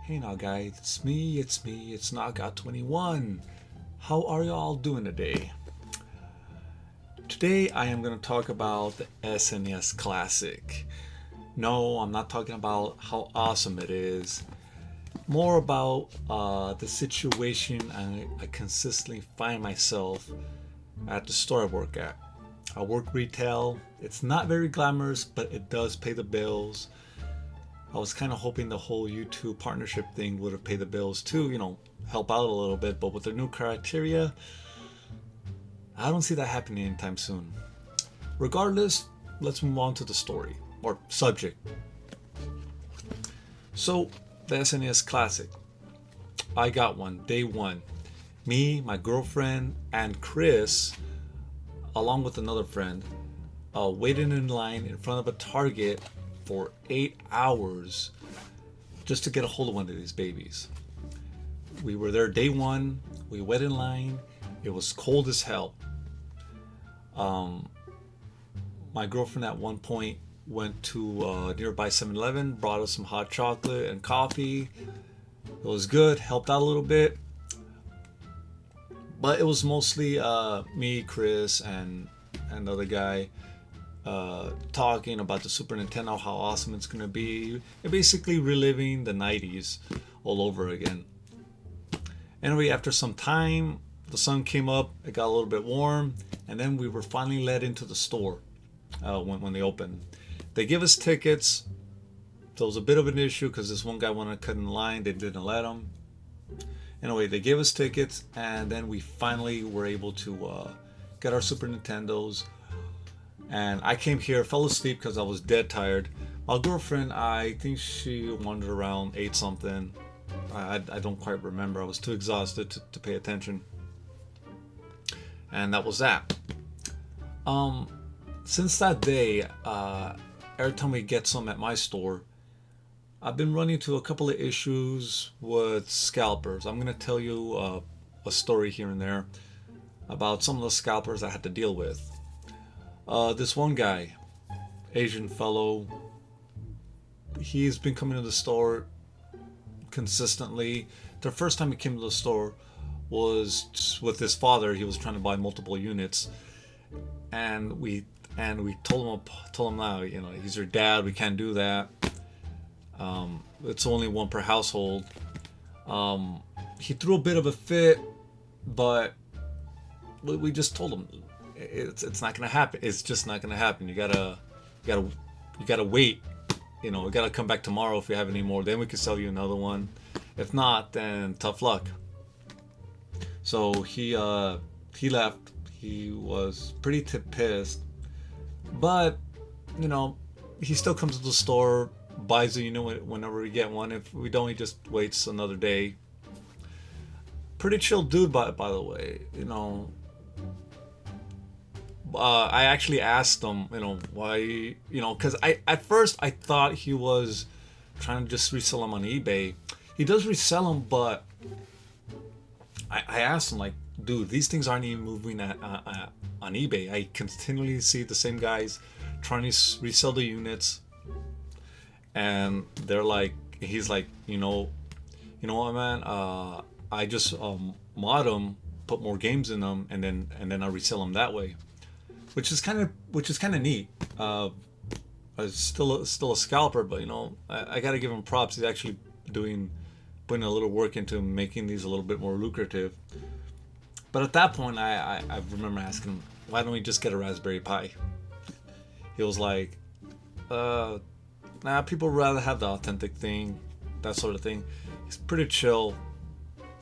Hey now guys, it's Knockout21. How are y'all doing today? Today I am going to talk about the SNES Classic. No, I'm not talking about how awesome it is. More about the situation I consistently find myself at the store I work at. I work retail. It's not very glamorous, but it does pay the bills. I was kind of hoping the whole YouTube partnership thing would have paid the bills too, help out a little bit, but with the new criteria, I don't see that happening anytime soon. Regardless, let's move on to the story, or subject. So, the SNES Classic. I got one, day one. Me, my girlfriend, and Chris, along with another friend, waited in line in front of a Target for 8 hours just to get a hold of one of these babies. We were there day one. We waited in line. It was cold as hell. My girlfriend at one point went to a nearby 7-Eleven, brought us some hot chocolate and coffee. It was good, helped out a little bit. But it was mostly me, Chris, and another guy talking about the Super Nintendo, how awesome it's going to be. And basically reliving the 90s all over again. Anyway, after some time, the sun came up, it got a little bit warm, and then we were finally led into the store when they opened. They give us tickets. There was a bit of an issue because this one guy wanted to cut in line. They didn't let him. Anyway, they gave us tickets, and then we finally were able to get our Super Nintendos. And I came here, fell asleep because I was dead tired. My girlfriend, I think she wandered around, ate something. I don't quite remember. I was too exhausted to pay attention. And that was that. Since that day, every time we get some at my store, I've been running into a couple of issues with scalpers. I'm going to tell you a story here and there about some of the scalpers I had to deal with. This one guy, Asian fellow, he's been coming to the store consistently. The first time he came to the store was with his father. He was trying to buy multiple units, and we told him now, he's your dad. We can't do that. It's only one per household. He threw a bit of a fit, but we just told him it's not gonna happen. It's just not gonna happen. You gotta wait. You gotta come back tomorrow if you have any more. Then we can sell you another one. If not, then tough luck. So he left. He was pretty pissed, but he still comes to the store, buys a unit whenever we get one. If we don't, he just waits another day. Pretty chill dude, by the way. I actually asked him, why, because at first I thought he was trying to just resell them on eBay. He does resell them, but I asked him, like, dude, these things aren't even moving on eBay. I continually see the same guys trying to resell the units, and he's like, you know what, man? I just mod them, put more games in them, and then I resell them that way. Which is kind of neat. It's still a scalper, but I gotta give him props. He's actually putting a little work into making these a little bit more lucrative. But at that point, I remember asking him, why don't we just get a Raspberry Pi? He was like, nah, people rather have the authentic thing, that sort of thing. He's pretty chill.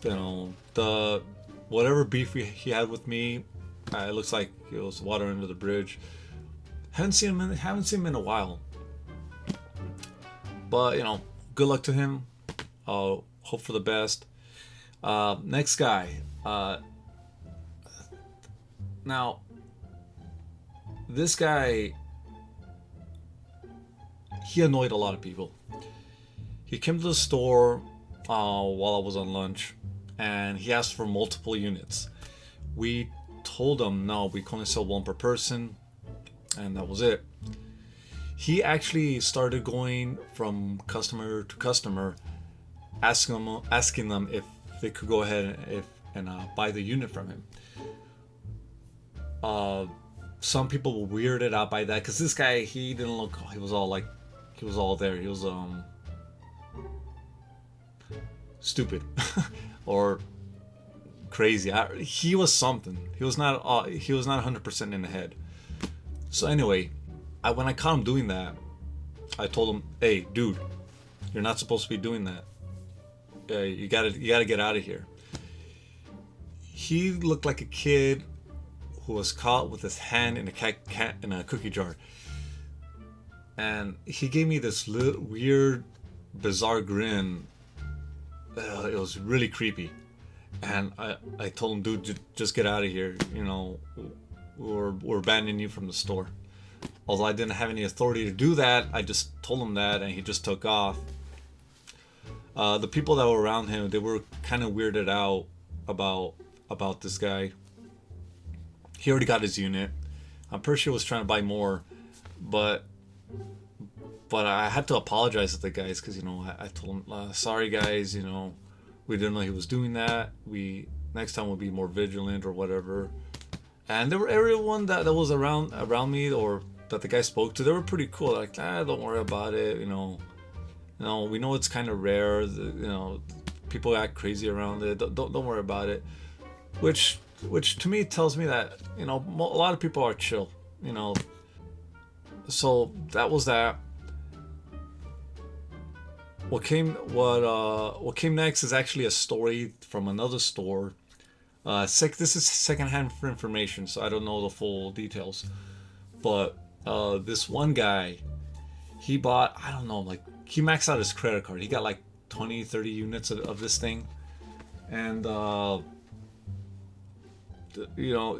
The whatever beef he had with me, it looks like it was water under the bridge. Haven't seen him in a while. But good luck to him. Hope for the best. Next guy. Now, this guy, he annoyed a lot of people. He came to the store while I was on lunch, and he asked for multiple units. We told him, no, we can only sell one per person, and that was it. He actually started going from customer to customer asking them if they could go ahead and buy the unit from him. Uh, some people were weirded out by that because this guy, he didn't look. He was all like, he was all there. He was stupid or crazy. He was something. He was not. He was not 100% in the head. So anyway, when I caught him doing that, I told him, "Hey, dude, you're not supposed to be doing that. You gotta get out of here." He looked like a kid who was caught with his hand in a cookie jar, and he gave me this little weird, bizarre grin. It was really creepy, and I told him, "Dude, just get out of here. You know, we're banning you from the store." Although I didn't have any authority to do that, I just told him that, and he just took off. The people that were around him, they were kind of weirded out about this guy. He already got his unit. I'm pretty sure he was trying to buy more, but I had to apologize to the guys because, you know, I told them, sorry guys, you know, we didn't know he was doing that. We next time we'll be more vigilant or whatever. And there were everyone that was around me or that the guy spoke to. They were pretty cool. Like, don't worry about it. You know, we know it's kind of rare. You know, people act crazy around it. Don't worry about it. Which to me tells me that, you know, a lot of people are chill. You know, so that was that. What came next is actually a story from another store. This is secondhand information, so I don't know the full details. But this one guy, he bought, I don't know, like he maxed out his credit card. He got like 20, 30 units of this thing, and you know,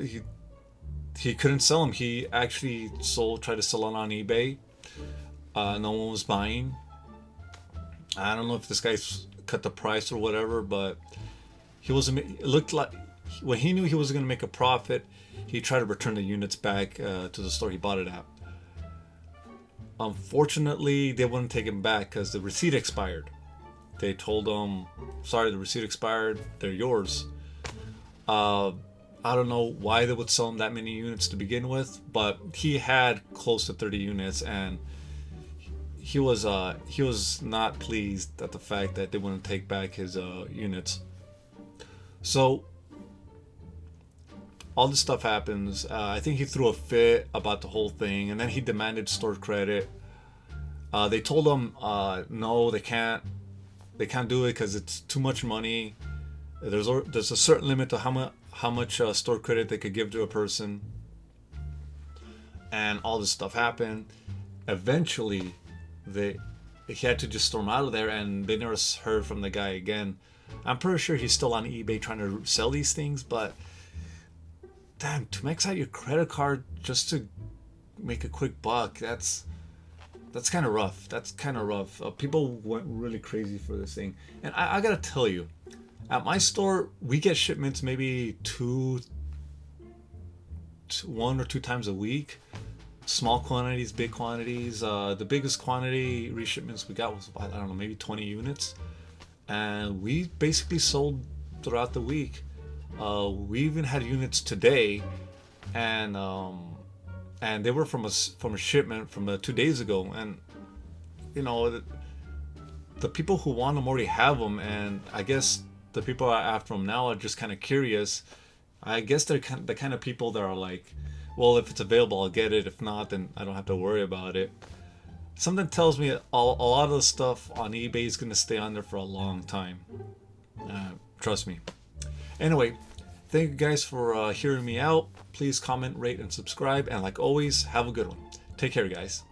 he couldn't sell them. He actually tried to sell it on eBay. No one was buying. I don't know if this guy's cut the price or whatever, but it looked like when he knew he was going to make a profit, he tried to return the units back to the store he bought it at. Unfortunately, they wouldn't take him back because the receipt expired. They told him, sorry, the receipt expired, they're yours. I don't know why they would sell him that many units to begin with, but he had close to 30 units, and he was not pleased at the fact that they wouldn't take back his units. So all this stuff happens. I think he threw a fit about the whole thing, and then he demanded store credit. They told him no, they can't do it because it's too much money. There's a certain limit to how much store credit they could give to a person, and all this stuff happened. Eventually, he had to just storm out of there, and they never heard from the guy again. I'm pretty sure he's still on eBay trying to sell these things, but damn, to max out your credit card just to make a quick buck, that's kind of rough. That's kind of rough. People went really crazy for this thing, and I gotta tell you, at my store we get shipments maybe 1 or 2 times a week. Small quantities, big quantities. The biggest quantity reshipments we got was, I don't know, maybe 20 units, and we basically sold throughout the week. We even had units today, and they were from a shipment from 2 days ago. And you know, the people who want them already have them, and I guess the people after them now are just kind of curious. I guess they're the kind of people that are like, well, if it's available, I'll get it. If not, then I don't have to worry about it. Something tells me a lot of the stuff on eBay is going to stay on there for a long time. Trust me. Anyway, thank you guys for hearing me out. Please comment, rate, and subscribe. And like always, have a good one. Take care, guys.